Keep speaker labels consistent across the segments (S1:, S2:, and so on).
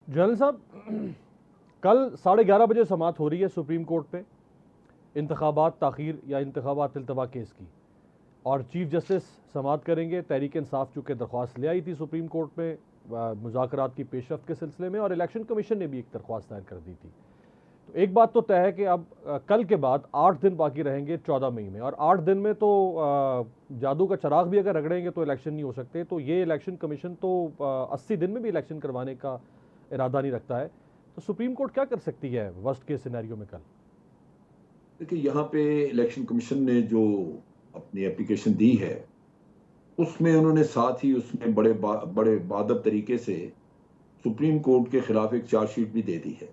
S1: General साहब, कल 11:30 बजे समाअत हो रही है सुप्रीम कोर्ट पे इंतखाबात ताख़ीर या इंतखाबात इल्तवा केस की, और चीफ जस्टिस समाअत करेंगे। तहरीक इंसाफ चूँकि दरख्वास्त ले आई थी सुप्रीम कोर्ट में मुज़ाकरात की पेशरफ्त के सिलसिले में, और इलेक्शन कमीशन ने भी एक दरख्वास्त दायर कर दी थी। तो एक बात तो तय है कि अब कल के बाद 8 दिन बाकी रहेंगे 14 मई में, और 8 दिन में तो जादू का चराग भी अगर रगड़ेंगे तो इलेक्शन नहीं हो सकते। तो ये इलेक्शन कमीशन तो 80 दिन में भी इलेक्शन करवाने का इरादा नहीं रखता है। तो सुप्रीम कोर्ट क्या कर सकती है वर्स्ट केस सिनेरियो में कल?
S2: देखिए, यहाँ पे इलेक्शन कमीशन ने जो अपनी एप्लीकेशन दी है उसमें उन्होंने साथ ही उसमें बड़े बादब तरीके से सुप्रीम कोर्ट के खिलाफ एक चार्जशीट भी दे दी है।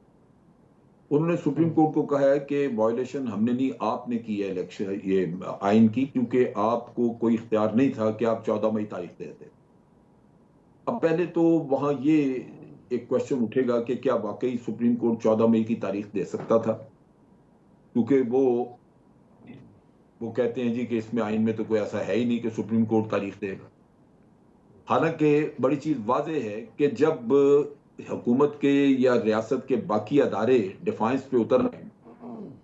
S2: उन्होंने सुप्रीम कोर्ट को कहा है कि वायलेशन हमने नहीं, आपने की है इलेक्शन ये आइन की, क्योंकि आपको कोई इख्तियार नहीं था कि आप 14 मई तारीख दे दें। अब पहले तो वहां ये एक क्वेश्चन उठेगा कि क्या वाकई सुप्रीम कोर्ट 14 मई की तारीख दे सकता था, क्योंकि वो कहते हैं जी कि इसमें आइन में तो कोई ऐसा है ही नहीं कि सुप्रीम कोर्ट तारीख देगा। हालांकि बड़ी चीज वाज़ेह है कि जब हुकूमत के या रियासत के बाकी अदारे डिफाइंस पे उतर रहे हैं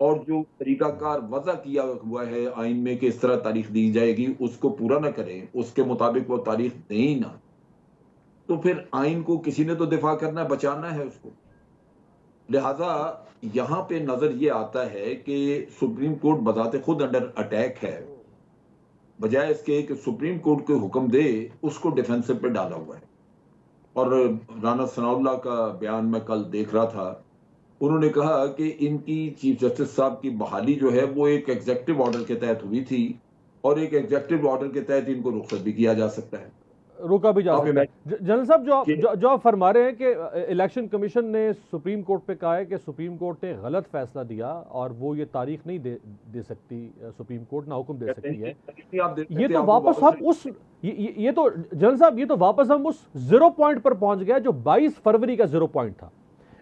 S2: और जो तरीकाकार वजह किया हुआ है आइन में कि इस तरह तारीख दी जाएगी उसको पूरा ना करें, उसके मुताबिक वो तारीख दें ही ना, तो फिर आइन को किसी ने तो दिफा करना है, बचाना है उसको। लिहाजा यहां पे नजर ये आता है कि सुप्रीम कोर्ट बजाते खुद अंडर अटैक है, बजाय इसके कि सुप्रीम कोर्ट के हुक्म दे उसको डिफेंसिव पे डाला हुआ है। और राना सनाउल्लाह का बयान मैं कल देख रहा था, उन्होंने कहा कि इनकी चीफ जस्टिस साहब की बहाली जो है वो एक एग्जेक्टिव ऑर्डर के तहत हुई थी, और एक एग्जेक्टिव ऑर्डर के तहत इनको रुख्सत भी किया जा सकता है।
S1: रोका भी जा
S2: आप
S1: सकता है। जनरल साहब, जो आप फरमा रहे हैं कि इलेक्शन कमीशन ने सुप्रीम कोर्ट पे कहा है कि सुप्रीम कोर्ट ने गलत फैसला दिया और वो ये तारीख नहीं दे सकती, सुप्रीम कोर्ट ना हुक्म दे सकती है, ये तो वापस हम उस ये तो जनरल साहब, ये तो वापस हम उस 0 पॉइंट पर पहुंच गए जो 22 फरवरी का 0 पॉइंट था,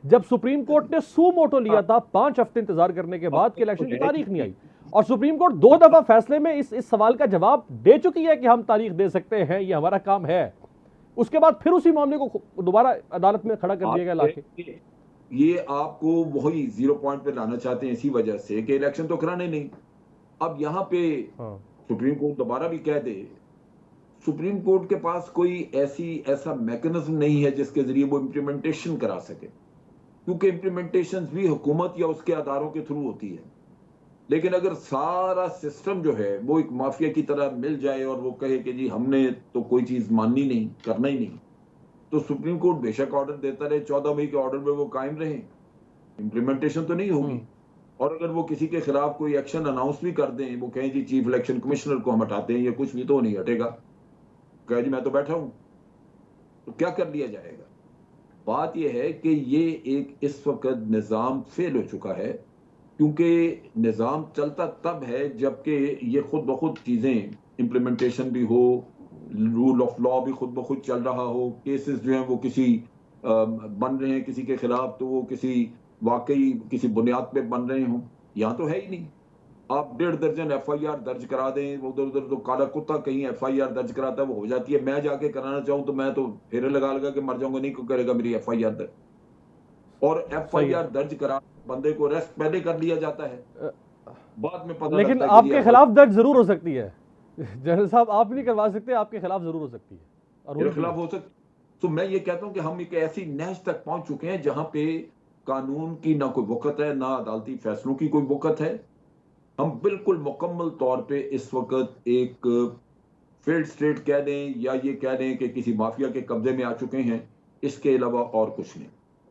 S1: जब सुप्रीम कोर्ट ने सू मोटो लिया था 5 हफ्ते इंतजार करने के बाद कि इलेक्शन की तारीख नहीं आई, और सुप्रीम कोर्ट 2 दफा फैसले में इस सवाल का जवाब दे चुकी है कि हम तारीख दे सकते हैं, ये हमारा काम है। उसके बाद फिर उसी मामले को दोबारा अदालत में खड़ा कर दिया गया लाके।
S2: ये आपको वही 0 पॉइंट पे लाना चाहते हैं इसी वजह से कि इलेक्शन तो कराने नहीं। अब यहाँ पे सुप्रीम कोर्ट दोबारा भी कह दे, सुप्रीम कोर्ट के पास कोई ऐसा मैकेनिज्म नहीं है जिसके जरिए वो इंप्लीमेंटेशन करा सके, क्योंकि इंप्लीमेंटेशन भी हुकूमत या उसके अदारों के थ्रू होती है। लेकिन अगर सारा सिस्टम जो है वो एक माफिया की तरह मिल जाए और वो कहे कि जी हमने तो कोई चीज माननी नहीं, करना ही नहीं, तो सुप्रीम कोर्ट बेशक ऑर्डर देता रहे, 14 मई के ऑर्डर में वो कायम रहे, इंप्लीमेंटेशन तो नहीं होगी। और अगर वो किसी के खिलाफ कोई एक्शन अनाउंस भी कर दें, वो कहें जी चीफ इलेक्शन कमिश्नर को हम हटाते हैं, या कुछ भी, तो नहीं हटेगा, कहे जी मैं तो बैठा हूं, तो क्या कर लिया जाएगा। बात यह है कि ये एक इस वक्त निजाम फेल हो चुका है, क्योंकि निज़ाम चलता तब है जबकि ये खुद ब खुद चीज़ें इम्प्लीमेंटेशन भी हो, रूल ऑफ लॉ भी खुद ब खुद चल रहा हो, केसेस जो हैं वो किसी बन रहे हैं किसी के खिलाफ तो वो वाकई किसी बुनियाद पे बन रहे हों। यहाँ तो है ही नहीं। आप 1.5 दर्जन FIR दर्ज करा दें, उधर उधर तो काला कुत्ता कहीं FIR दर्ज कराता है वो हो जाती है, मैं जाके कराना चाहूँ तो मैं तो फेरे लगा लगा के मर जाऊंगा, नहीं करेगा मेरी FIR दर्ज। और FIR दर्ज करा बंदे को अरेस्ट पहले कर लिया जाता है, बाद में पता
S1: लेकिन
S2: लगता है
S1: आपके खिलाफ दर्ज जरूर हो सकती है जनरल साहब, आप नहीं करवा सकते, आपके खिलाफ जरूर हो सकती है और
S2: मेरे खिलाफ हो सकती। तो मैं ये कहता हूं कि हम एक ऐसी नहज तक पहुंच चुके हैं जहां पे कानून की ना कोई वक़्त है, ना अदालती फैसलों की कोई वक़्त है। हम बिल्कुल मुकम्मल तौर पे इस वक्त एक फेल्ड स्टेट कह दें या ये कह दें कि किसी माफिया के कब्जे में आ चुके हैं, इसके अलावा और कुछ नहीं।